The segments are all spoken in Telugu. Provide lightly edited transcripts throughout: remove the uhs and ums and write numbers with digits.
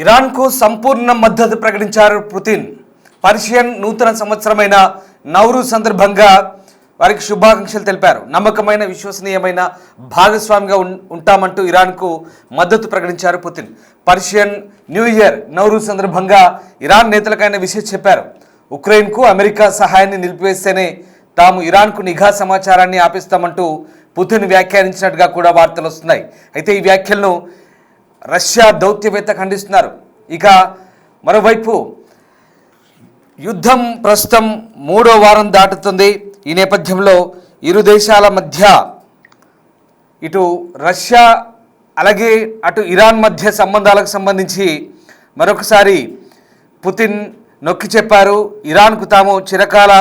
ఇరాన్కు సంపూర్ణ మద్దతు ప్రకటించారు పుతిన్. పర్షియన్ నూతన సంవత్సరమైన నౌరూజ్ సందర్భంగా వారికి శుభాకాంక్షలు తెలిపారు. నమ్మకమైన విశ్వసనీయమైన భాగస్వామిగా ఉంటామంటూ ఇరాన్కు మద్దతు ప్రకటించారు Putin. Persian new year Nowruz సందర్భంగా ఇరాన్ నేతలకైన విషయం చెప్పారు. ఉక్రెయిన్కు అమెరికా సహాయాన్ని నిలిపివేస్తేనే తాము ఇరాన్కు నిఘా సమాచారాన్ని ఆపిస్తామంటూ పుతిన్ వ్యాఖ్యానించినట్టుగా కూడా వార్తలు వస్తున్నాయి. అయితే ఈ వ్యాఖ్యలను రష్యా దౌత్యవేత్త ఖండిస్తున్నారు. ఇక మరోవైపు యుద్ధం ప్రస్తుతం 3వ వారం దాటుతుంది. ఈ నేపథ్యంలో ఇరు దేశాల మధ్య ఇటు రష్యా అలాగే అటు ఇరాన్ మధ్య సంబంధాలకు సంబంధించి మరొకసారి పుతిన్ నొక్కి చెప్పారు. ఇరాన్కు తాము చిరకాల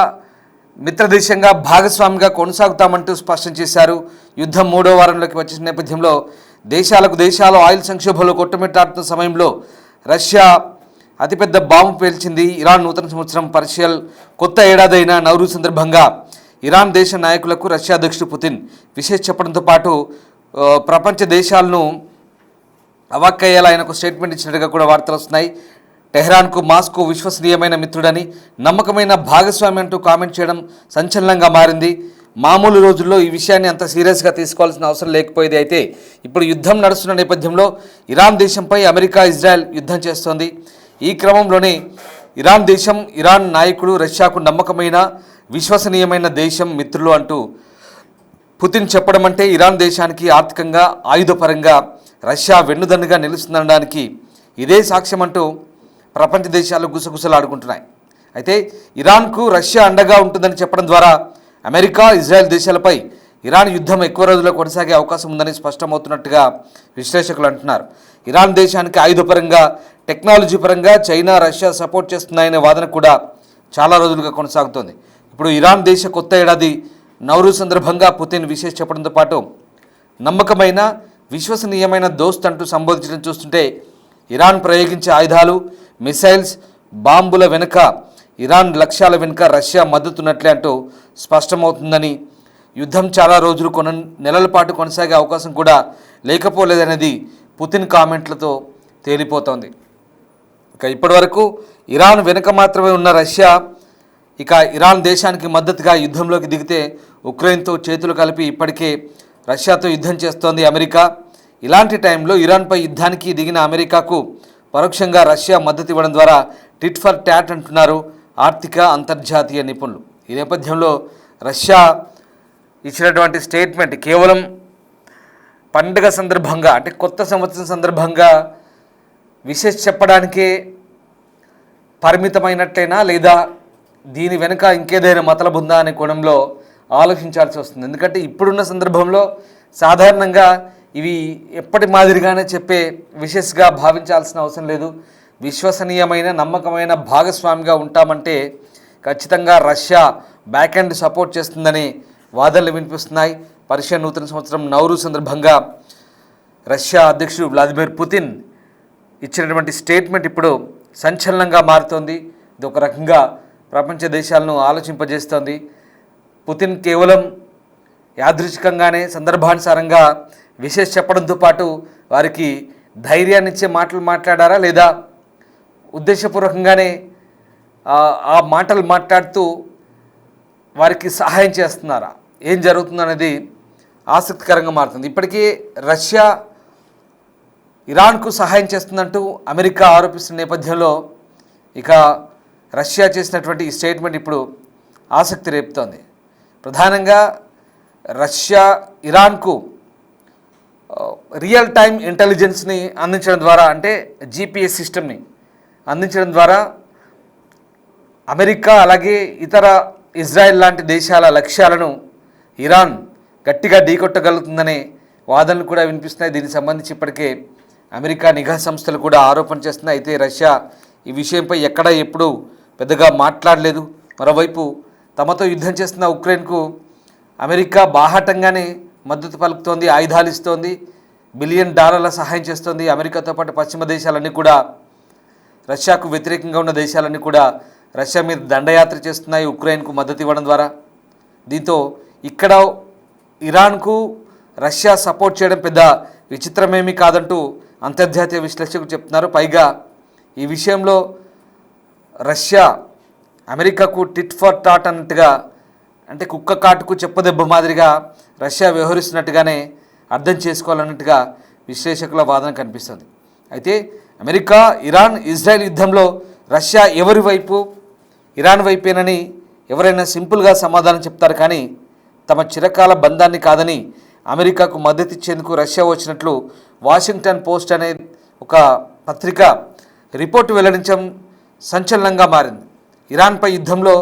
మిత్రదేశంగా భాగస్వామిగా కొనసాగుతామంటూ స్పష్టం చేశారు. యుద్ధం 3వ వారంలోకి వచ్చిన నేపథ్యంలో దేశాలు ఆయిల్ సంక్షోభంలో కొట్టుమిట్టాడుతున్న సమయంలో రష్యా అతిపెద్ద బాంబు పేల్చింది. ఇరాన్ నూతన సంవత్సరం పర్షియన్ కొత్త ఏడాదైన నౌరూజ్ సందర్భంగా ఇరాన్ దేశ నాయకులకు రష్యా అధ్యక్షుడు పుతిన్ విషయం చెప్పడంతో పాటు ప్రపంచ దేశాలను అవాక్కయ్యేలా ఆయనకు స్టేట్మెంట్ ఇచ్చినట్టుగా కూడా వార్తలు వస్తున్నాయి. టెహ్రాన్కు మాస్కో విశ్వసనీయమైన మిత్రుడని, నమ్మకమైన భాగస్వామి అంటూ కామెంట్ చేయడం సంచలనంగా మారింది. మామూలు రోజుల్లో ఈ విషయాన్ని అంత సీరియస్గా తీసుకోవాల్సిన అవసరం లేకపోయేది. అయితే ఇప్పుడు యుద్ధం నడుస్తున్న నేపథ్యంలో ఇరాన్ దేశంపై అమెరికా, ఇజ్రాయెల్ యుద్ధం చేస్తోంది. ఈ క్రమంలోనే ఇరాన్ నాయకుడు రష్యాకు నమ్మకమైన విశ్వసనీయమైన దేశం, మిత్రులు అంటూ పుతిన్ చెప్పడం అంటే ఇరాన్ దేశానికి ఆర్థికంగా, ఆయుధపరంగా రష్యా వెన్నుదన్నుగా నిలుస్తుందనడానికి ఇదే సాక్ష్యం అంటూ ప్రపంచ దేశాలు గుసగుసలాడుకుంటున్నాయి. అయితే ఇరాన్కు రష్యా అండగా ఉంటుందని చెప్పడం ద్వారా అమెరికా, ఇజ్రాయెల్ దేశాలపై ఇరాన్ యుద్ధం ఎక్కువ రోజుల్లో కొనసాగే అవకాశం ఉందని స్పష్టమవుతున్నట్టుగా విశ్లేషకులు అంటున్నారు. ఇరాన్ దేశానికి ఆయుధపరంగా, టెక్నాలజీ పరంగా చైనా, రష్యా సపోర్ట్ చేస్తున్నాయనే వాదన కూడా చాలా రోజులుగా కొనసాగుతోంది. ఇప్పుడు ఇరాన్ దేశ కొత్త ఏడాది నౌరూజ్ సందర్భంగా పుతిన్ విశేష చెప్పడంతో పాటు నమ్మకమైన విశ్వసనీయమైన దోస్త్ అంటూ సంబోధించడం చూస్తుంటే ఇరాన్ ప్రయోగించే ఆయుధాలు, మిసైల్స్, బాంబుల వెనుక, ఇరాన్ లక్ష్యాల వెనుక రష్యా మద్దతున్నట్లే అంటూ స్పష్టమవుతుందని, యుద్ధం చాలా రోజులు నెలల పాటు కొనసాగే అవకాశం కూడా లేకపోలేదనేది పుతిన్ కామెంట్లతో తేలిపోతోంది. ఇక ఇప్పటివరకు ఇరాన్ వెనుక మాత్రమే ఉన్న రష్యా ఇక ఇరాన్ దేశానికి మద్దతుగా యుద్ధంలోకి దిగితే ఉక్రెయిన్తో చేతులు కలిపి ఇప్పటికే రష్యాతో యుద్ధం చేస్తోంది అమెరికా. ఇలాంటి టైంలో ఇరాన్పై యుద్ధానికి దిగిన అమెరికాకు పరోక్షంగా రష్యా మద్దతు ఇవ్వడం ద్వారా టిట్ ఫర్ టాట్ అంటున్నారు ఆర్థిక అంతర్జాతీయ నిపుణులు. ఈ నేపథ్యంలో రష్యా ఇచ్చినటువంటి స్టేట్మెంట్ కేవలం పండుగ సందర్భంగా, అంటే కొత్త సంవత్సరం సందర్భంగా విశేష చెప్పడానికే పరిమితమైనట్లయినా లేదా దీని వెనుక ఇంకేదైనా మతలబు ఉందా అనే కోణంలో ఆలోచించాల్సి వస్తుంది. ఎందుకంటే ఇప్పుడున్న సందర్భంలో సాధారణంగా ఇవి ఎప్పటి మాదిరిగానే చెప్పే విశేషగా భావించాల్సిన అవసరం లేదు. విశ్వసనీయమైన, నమ్మకమైన భాగస్వామిగా ఉంటామంటే ఖచ్చితంగా రష్యా బ్యాక్ ఎండ్ సపోర్ట్ చేస్తుందని వాదనలు వినిపిస్తున్నాయి. పర్షియన్ నూతన సంవత్సరం నౌరూజ్ సందర్భంగా రష్యా అధ్యక్షుడు వ్లాదిమిర్ పుతిన్ ఇచ్చినటువంటి స్టేట్మెంట్ ఇప్పుడు సంచలనంగా మారుతోంది. ఇది ఒక రకంగా ప్రపంచ దేశాలను ఆలోచింపజేస్తోంది. పుతిన్ కేవలం యాదృచ్ఛికంగానే, సందర్భానుసారంగా విశేష చెప్పడంతో పాటు వారికి ధైర్యాన్ని ఇచ్చే మాటలు మాట్లాడారా లేదా ఉద్దేశపూర్వకంగానే ఆ మాటలు మాట్లాడుతూ వారికి సహాయం చేస్తున్నారా, ఏం జరుగుతుందనేది ఆసక్తికరంగా మారుతుంది. ఇప్పటికీ రష్యా ఇరాన్కు సహాయం చేస్తుందంటూ అమెరికా ఆరోపిస్తున్న నేపథ్యంలో ఇక రష్యా చేసినటువంటి ఈ స్టేట్మెంట్ ఇప్పుడు ఆసక్తి రేపుతోంది. ప్రధానంగా రష్యా ఇరాన్కు రియల్ టైం ఇంటెలిజెన్స్ని అందించడం ద్వారా, అంటే GPS సిస్టమ్ని అందించడం ద్వారా అమెరికా అలాగే ఇతర ఇజ్రాయెల్ లాంటి దేశాల లక్ష్యాలను ఇరాన్ గట్టిగా ఢీకొట్టగలుగుతుందనే వాదనలు కూడా వినిపిస్తున్నాయి. దీనికి సంబంధించి ఇప్పటికే అమెరికా నిఘా సంస్థలు కూడా ఆరోపణ చేస్తున్నాయి. అయితే రష్యా ఈ విషయంపై ఎక్కడ ఎప్పుడు పెద్దగా మాట్లాడలేదు. మరోవైపు తమతో యుద్ధం చేస్తున్న ఉక్రెయిన్కు అమెరికా బాహాటంగానే మద్దతు పలుకుతోంది, ఆయుధాలు ఇస్తోంది, $1 బిలియన్ సహాయం చేస్తోంది. అమెరికాతో పాటు పశ్చిమ దేశాలన్నీ కూడా, రష్యాకు వ్యతిరేకంగా ఉన్న దేశాలన్నీ కూడా రష్యా మీద దండయాత్ర చేస్తున్నాయి ఉక్రెయిన్కు మద్దతు ఇవ్వడం ద్వారా. దీంతో ఇక్కడ ఇరాన్కు రష్యా సపోర్ట్ చేయడం పెద్ద విచిత్రమేమీ కాదంటూ అంతర్జాతీయ విశ్లేషకులు చెప్తున్నారు. పైగా ఈ విషయంలో రష్యా అమెరికాకు టిట్ ఫర్ టాట్ అన్నట్టుగా, అంటే కుక్క కాటుకు చెప్పదెబ్బ మాదిరిగా రష్యా వ్యవహరిస్తున్నట్టుగానే అర్థం చేసుకోవాలన్నట్టుగా విశ్లేషకుల వాదన కనిపిస్తుంది. అయితే అమెరికా, ఇరాన్, ఇజ్రాయెల్ యుద్ధంలో రష్యా ఎవరి వైపు? ఇరాన్ వైపేనని ఎవరైనా సింపుల్గా సమాధానం చెప్తారు. కానీ తమ చిరకాల బంధాన్ని కాదని అమెరికాకు మద్దతు ఇచ్చేందుకు రష్యా వచ్చినట్లు వాషింగ్టన్ పోస్ట్ అనే ఒక పత్రిక రిపోర్టు వెల్లడించడం సంచలనంగా మారింది. ఇరాన్పై యుద్ధంలో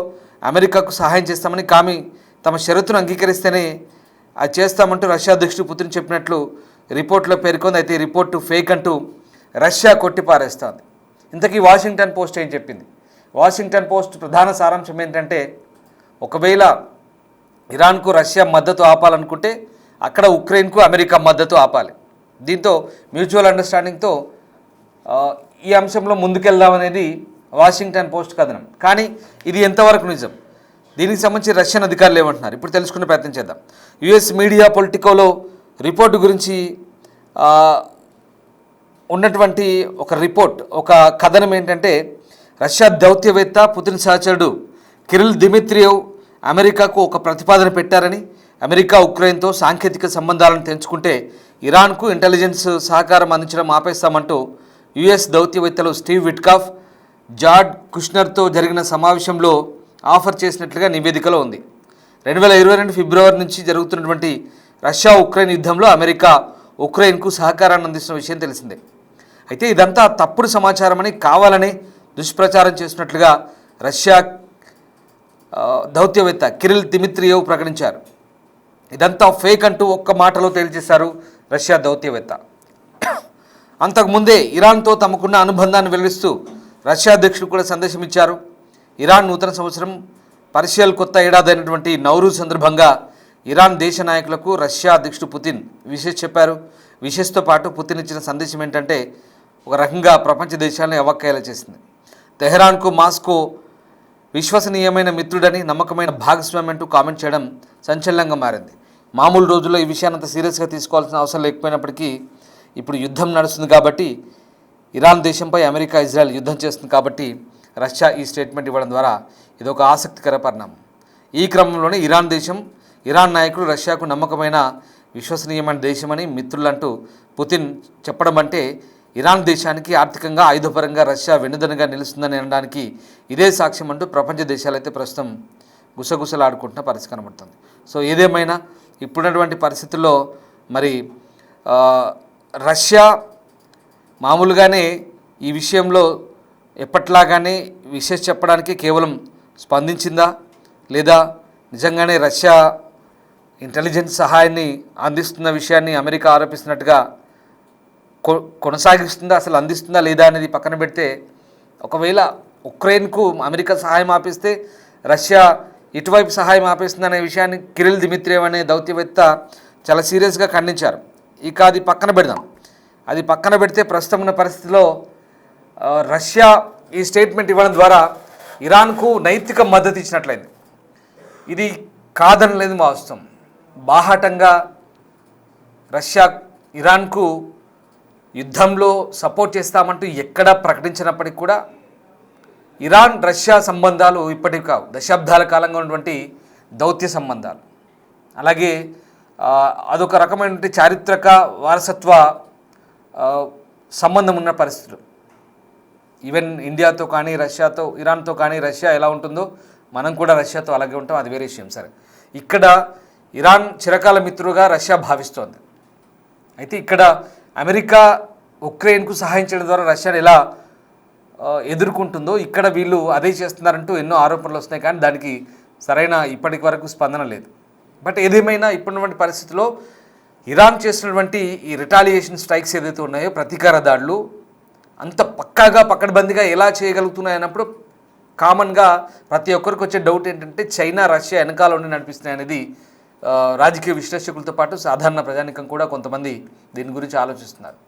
అమెరికాకు సహాయం చేస్తామని, కానీ తమ షరతును అంగీకరిస్తేనే అది చేస్తామంటూ రష్యా అధ్యక్షుడు పుతిన్ చెప్పినట్లు రిపోర్టులో పేర్కొంది. అయితే ఈ రిపోర్టు ఫేక్ అంటూ రష్యా కొట్టిపారేస్తోంది. ఇంతకీ వాషింగ్టన్ పోస్ట్ ఏం చెప్పింది? వాషింగ్టన్ పోస్ట్ ప్రధాన సారాంశం ఏంటంటే, ఒకవేళ ఇరాన్కు రష్యా మద్దతు ఆపాలనుకుంటే అక్కడ ఉక్రెయిన్కు అమెరికా మద్దతు ఆపాలి. దీంతో మ్యూచువల్ అండర్స్టాండింగ్తో ఈ అంశంలో ముందుకెళ్దామనేది వాషింగ్టన్ పోస్ట్ కథనం. కానీ ఇది ఎంతవరకు నిజం? దీనికి సంబంధించి రష్యన్ అధికారులు ఏమంటున్నారు ఇప్పుడు తెలుసుకునే ప్రయత్నం చేద్దాం. యుఎస్ మీడియా పొలిటికోలో రిపోర్టు గురించి ఉన్నటువంటి ఒక రిపోర్ట్, ఒక కథనం ఏంటంటే, రష్యా దౌత్యవేత్త పుతిన్ సహచరుడు కిరిల్ దిమిత్రియేవ్ అమెరికాకు ఒక ప్రతిపాదన పెట్టారని, అమెరికా ఉక్రెయిన్తో సాంకేతిక సంబంధాలను తెంచుకుంటే ఇరాన్కు ఇంటెలిజెన్స్ సహకారం అందించడం ఆపేస్తామంటూ యుఎస్ దౌత్యవేత్తలు స్టీవ్ విట్కాఫ్, జార్డ్ కుష్నర్తో జరిగిన సమావేశంలో ఆఫర్ చేసినట్లుగా నివేదికలో ఉంది. 2022 ఫిబ్రవరి నుంచి జరుగుతున్నటువంటి రష్యా ఉక్రెయిన్ యుద్ధంలో అమెరికా ఉక్రెయిన్కు సహకారాన్ని అందిస్తున్న విషయం తెలిసిందే. అయితే ఇదంతా తప్పుడు సమాచారమని కావాలని దుష్ప్రచారం చేసినట్లుగా రష్యా దౌత్యవేత్త కిరిల్ దిమిత్రియేవ్ ప్రకటించారు. ఇదంతా ఫేక్ అంటూ ఒక్క మాటలో తేల్చేశారు రష్యా దౌత్యవేత్త. అంతకుముందే ఇరాన్తో తమకున్న అనుబంధాన్ని వెల్లడిస్తూ రష్యా అధ్యక్షుడు కూడా సందేశం ఇచ్చారు. ఇరాన్ నూతన సంవత్సరం, పర్షియల్ కొత్త ఏడాది అయినటువంటి నౌరూజ్ సందర్భంగా ఇరాన్ దేశ నాయకులకు రష్యా అధ్యక్షుడు పుతిన్ విషెస్ చెప్పారు. విషెస్తో పాటు పుతిన్ ఇచ్చిన సందేశం ఏంటంటే, ఒక రకంగా ప్రపంచ దేశాలను అవాక్కయ్యేలా చేసింది. తెహరాన్కు మాస్కో విశ్వసనీయమైన మిత్రుడని, నమ్మకమైన భాగస్వామి అంటూ కామెంట్ చేయడం సంచలనంగా మారింది. మామూలు రోజుల్లో ఈ విషయాన్ని అంత సీరియస్గా తీసుకోవాల్సిన అవసరం లేకపోయినప్పటికీ ఇప్పుడు యుద్ధం నడుస్తుంది కాబట్టి, ఇరాన్ దేశంపై అమెరికా, ఇజ్రాయెల్ యుద్ధం చేస్తుంది కాబట్టి రష్యా ఈ స్టేట్మెంట్ ఇవ్వడం ద్వారా ఇదొక ఆసక్తికర పరిణామం. ఈ క్రమంలోనే ఇరాన్ నాయకుడు రష్యాకు నమ్మకమైన, విశ్వసనీయమైన దేశమని, మిత్రులంటూ పుతిన్ చెప్పడం అంటే ఇరాన్ దేశానికి ఆర్థికంగా, ఆయుధపరంగా రష్యా వెన్నుదన్నుగా నిలుస్తుందని అనడానికి ఇదే సాక్ష్యం అంటూ ప్రపంచ దేశాలైతే ప్రస్తుతం గుసగుసలాడుకుంటున్న పరిస్థితి కనబడుతుంది. సో ఏదేమైనా ఇప్పుడున్నటువంటి పరిస్థితుల్లో మరి రష్యా మామూలుగానే ఈ విషయంలో ఎప్పట్లాగానే విషయం చెప్పడానికి కేవలం స్పందించిందా, లేదా నిజంగానే రష్యా ఇంటెలిజెన్స్ సహాయాన్ని అందిస్తున్న విషయాన్ని అమెరికా ఆరోపిస్తున్నట్టుగా కొనసాగిస్తుందా, అసలు అందిస్తుందా లేదా అనేది పక్కన పెడితే, ఒకవేళ ఉక్రెయిన్కు అమెరికా సహాయం ఆపేస్తే రష్యా ఇటువైపు సహాయం ఆపేస్తుందనే విషయాన్ని కిరిల్ దిమిత్రియేవ్ అనే దౌత్యవేత్త చాలా సీరియస్గా ఖండించారు. ఇక అది పక్కన పెడదాం. అది పక్కన పెడితే ప్రస్తుతం ఉన్న పరిస్థితిలో రష్యా ఈ స్టేట్మెంట్ ఇవ్వడం ద్వారా ఇరాన్కు నైతిక మద్దతు ఇచ్చినట్లయింది. ఇది కాదనలేదు వాస్తవం. బాహాటంగా రష్యా ఇరాన్కు యుద్ధంలో సపోర్ట్ చేస్తామంటూ ఎక్కడా ప్రకటించినప్పటికీ కూడా ఇరాన్ రష్యా సంబంధాలు ఇప్పటివి కావు, దశాబ్దాల కాలంగా ఉన్నటువంటి దౌత్య సంబంధాలు. అలాగే అదొక రకమైనటువంటి చారిత్రక వారసత్వ సంబంధం ఉన్న పరిస్థితులు. ఈవెన్ ఇండియాతో కానీ, రష్యాతో, ఇరాన్తో కానీ రష్యా ఎలా ఉంటుందో మనం కూడా రష్యాతో అలాగే ఉంటాం, అది వేరే విషయం. సరే, ఇక్కడ ఇరాన్ చిరకాల మిత్రుగా రష్యా భావిస్తోంది. అయితే ఇక్కడ అమెరికా ఉక్రెయిన్కు సహాయం చేయడం ద్వారా రష్యాను ఎలా ఎదుర్కొంటుందో ఇక్కడ వీళ్ళు అదే చేస్తున్నారంటూ ఎన్నో ఆరోపణలు వస్తున్నాయి. కానీ దానికి సరైన ఇప్పటి వరకు స్పందన లేదు. బట్ ఏదేమైనా ఇప్పుడున్నటువంటి పరిస్థితిలో ఇరాన్ చేసినటువంటి ఈ రిటాలియేషన్ స్ట్రైక్స్ ఏదైతే ఉన్నాయో, ప్రతీకార దాడులు అంత పక్కాగా పకడ్బందీగా ఎలా చేయగలుగుతున్నాయి అన్నప్పుడు కామన్గా ప్రతి ఒక్కరికి వచ్చే డౌట్ ఏంటంటే, చైనా రష్యా వెనకాల ఉండి నడిపిస్తున్నాయి అనేది రాజకీయ విశ్లేషకులతో పాటు సాధారణ ప్రజానికం కూడా కొంతమంది దీని గురించి ఆలోచిస్తున్నారు.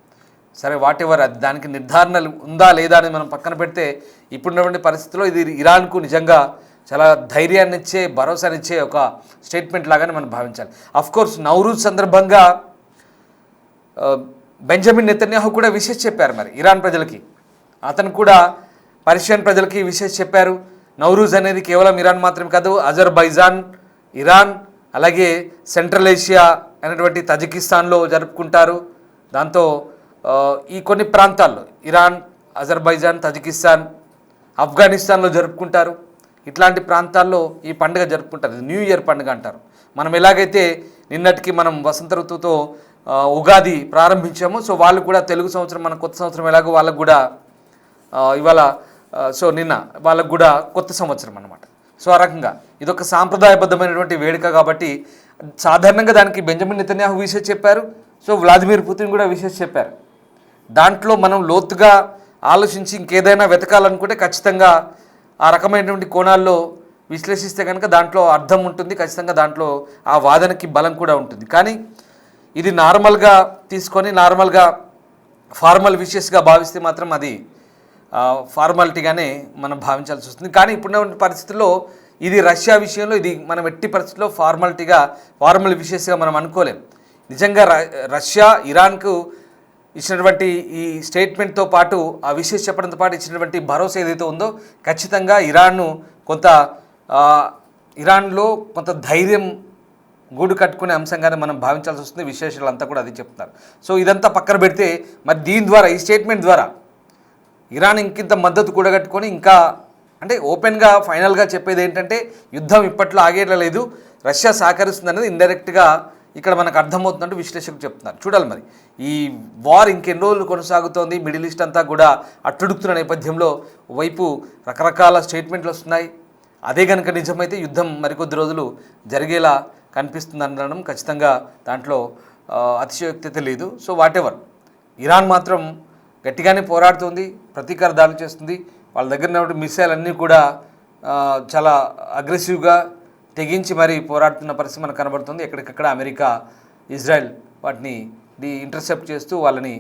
సరే, వాట్ ఎవర్, అది దానికి నిర్ధారణ ఉందా లేదా అని మనం పక్కన పెడితే ఇప్పుడున్నటువంటి పరిస్థితిలో ఇది ఇరాన్కు నిజంగా చాలా ధైర్యాన్ని ఇచ్చే, భరోసానిచ్చే ఒక స్టేట్మెంట్ లాగానే మనం భావించాలి. అఫ్కోర్స్ నౌరూజ్ సందర్భంగా బెంజమిన్ నెతన్యాహు కూడా విషెస్ చెప్పారు మరి ఇరాన్ ప్రజలకి. అతను కూడా పర్షియన్ ప్రజలకి ఈ విషయం చెప్పారు. నౌరూజ్ అనేది కేవలం ఇరాన్ మాత్రమే కాదు, అజర్బైజాన్, ఇరాన్, అలాగే సెంట్రల్ ఏషియా అనేటువంటి తజికిస్తాన్లో జరుపుకుంటారు. దాంతో ఈ కొన్ని ప్రాంతాల్లో ఇరాన్, అజర్బైజాన్, తజికిస్తాన్, ఆఫ్ఘనిస్తాన్లో జరుపుకుంటారు. ఇట్లాంటి ప్రాంతాల్లో ఈ పండుగ జరుపుకుంటారు. న్యూ ఇయర్ పండుగ అంటారు. మనం ఎలాగైతే నిన్నటికి మనం వసంత ఋతువుతో ఉగాది ప్రారంభించాము, సో వాళ్ళు కూడా తెలుగు సంవత్సరం, మన కొత్త సంవత్సరం ఎలాగో వాళ్ళకు కూడా ఇవాళ, సో నిన్న వాళ్ళకు కూడా కొత్త సంవత్సరం అన్నమాట. సో ఆ రకంగా ఇదొక సాంప్రదాయబద్ధమైనటువంటి వేడుక కాబట్టి సాధారణంగా దానికి బెంజమిన్ నెతన్యాహు విషయం చెప్పారు. సో వ్లాదిమిర్ పుతిన్ కూడా విషయం చెప్పారు. దాంట్లో మనం లోతుగా ఆలోచించి ఇంకేదైనా వెతకాలనుకుంటే ఖచ్చితంగా ఆ రకమైనటువంటి కోణాల్లో విశ్లేషిస్తే కనుక దాంట్లో అర్థం ఉంటుంది, ఖచ్చితంగా దాంట్లో ఆ వాదనకి బలం కూడా ఉంటుంది. కానీ ఇది నార్మల్గా తీసుకొని నార్మల్గా ఫార్మల్ విషయస్గా భావిస్తే మాత్రం అది ఫార్మాలిటీగానే మనం భావించాల్సి వస్తుంది. కానీ ఇప్పుడున్న పరిస్థితుల్లో ఇది రష్యా విషయంలో ఇది మనం ఎట్టి పరిస్థితుల్లో ఫార్మల్ విషయస్గా మనం అనుకోలేం. నిజంగా రష్యా ఇరాన్కు ఇచ్చినటువంటి ఈ స్టేట్మెంట్తో పాటు ఆ విషయం చెప్పడంతో పాటు ఇచ్చినటువంటి భరోసా ఏదైతే ఉందో ఖచ్చితంగా ఇరాన్లో కొంత ధైర్యం గూడు కట్టుకునే అంశంగానే మనం భావించాల్సి వస్తుంది. విశ్లేషకులంతా కూడా అది చెప్తున్నారు. సో ఇదంతా పక్కన పెడితే మరి దీని ద్వారా, ఈ స్టేట్మెంట్ ద్వారా ఇరాన్ ఇంకింత మద్దతు కూడగట్టుకొని ఇంకా అంటే ఓపెన్గా ఫైనల్గా చెప్పేది ఏంటంటే యుద్ధం ఇప్పట్లో ఆగేలా లేదు, రష్యా సహకరిస్తుంది అనేది ఇండైరెక్ట్గా ఇక్కడ మనకు అర్థమవుతుందంటూ విశ్లేషకులు చెప్తున్నారు. చూడాలి మరి ఈ వార్ ఇంకెన్ని రోజులు కొనసాగుతోంది, మిడిల్ ఈస్ట్ అంతా కూడా అట్టుడుకుతున్న నేపథ్యంలో వైపు రకరకాల స్టేట్మెంట్లు వస్తున్నాయి. అదే కనుక నిజమైతే యుద్ధం మరికొద్ది రోజులు జరిగేలా కనిపిస్తుంది అనడం ఖచ్చితంగా దాంట్లో అతిశయోక్తి లేదు. సో వాటెవర్, ఇరాన్ మాత్రం గట్టిగానే పోరాడుతుంది, ప్రతీకార దాడులు చేస్తుంది. వాళ్ళ దగ్గర ఉన్నటువంటి మిసైల్ అన్నీ కూడా చాలా అగ్రెసివ్గా తెగించి మరీ పోరాడుతున్న పరిస్థితి మనకు కనబడుతుంది. ఎక్కడికక్కడ అమెరికా, ఇజ్రాయెల్ వాటిని ఇంటర్సెప్ట్ చేస్తూ వాళ్ళని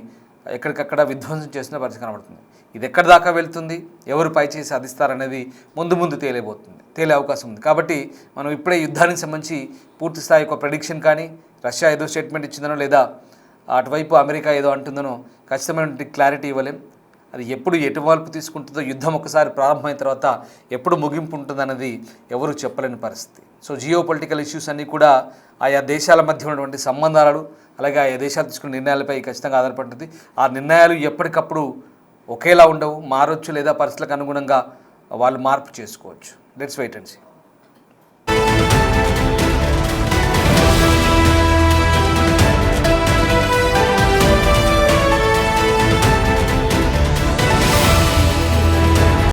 ఎక్కడికక్కడ విధ్వంసం చేస్తున్న పరిస్థితి కనబడుతుంది. ఇది ఎక్కడి దాకా వెళ్తుంది, ఎవరు పైచేసి సాధిస్తారనేది ముందు తేలే అవకాశం ఉంది. కాబట్టి మనం ఇప్పుడే యుద్ధానికి సంబంధించి పూర్తి స్థాయి ఒక ప్రెడిక్షన్ కానీ, రష్యా ఏదో స్టేట్మెంట్ ఇచ్చిందనో లేదా అటువైపు అమెరికా ఏదో అంటుందనో ఖచ్చితమైన క్లారిటీ ఇవ్వలేం. అది ఎప్పుడు ఎటువైపు తీసుకుంటుందో, యుద్ధం ఒకసారి ప్రారంభమైన తర్వాత ఎప్పుడు ముగింపు ఉంటుందన్నది ఎవరు చెప్పలేని పరిస్థితి. సో జియో పొలిటికల్ ఇష్యూస్ అన్నీ కూడా ఆయా దేశాల మధ్య ఉన్నటువంటి సంబంధాలు, అలాగే ఆయా దేశాలు తీసుకున్న నిర్ణయాలపై ఖచ్చితంగా ఆధారపడుతుంది. ఆ నిర్ణయాలు ఎప్పటికప్పుడు ఒకేలా ఉండవు, మారొచ్చు, లేదా పరిస్థితులకు అనుగుణంగా వాళ్ళు మార్పు చేసుకోవచ్చు. Let's wait and see.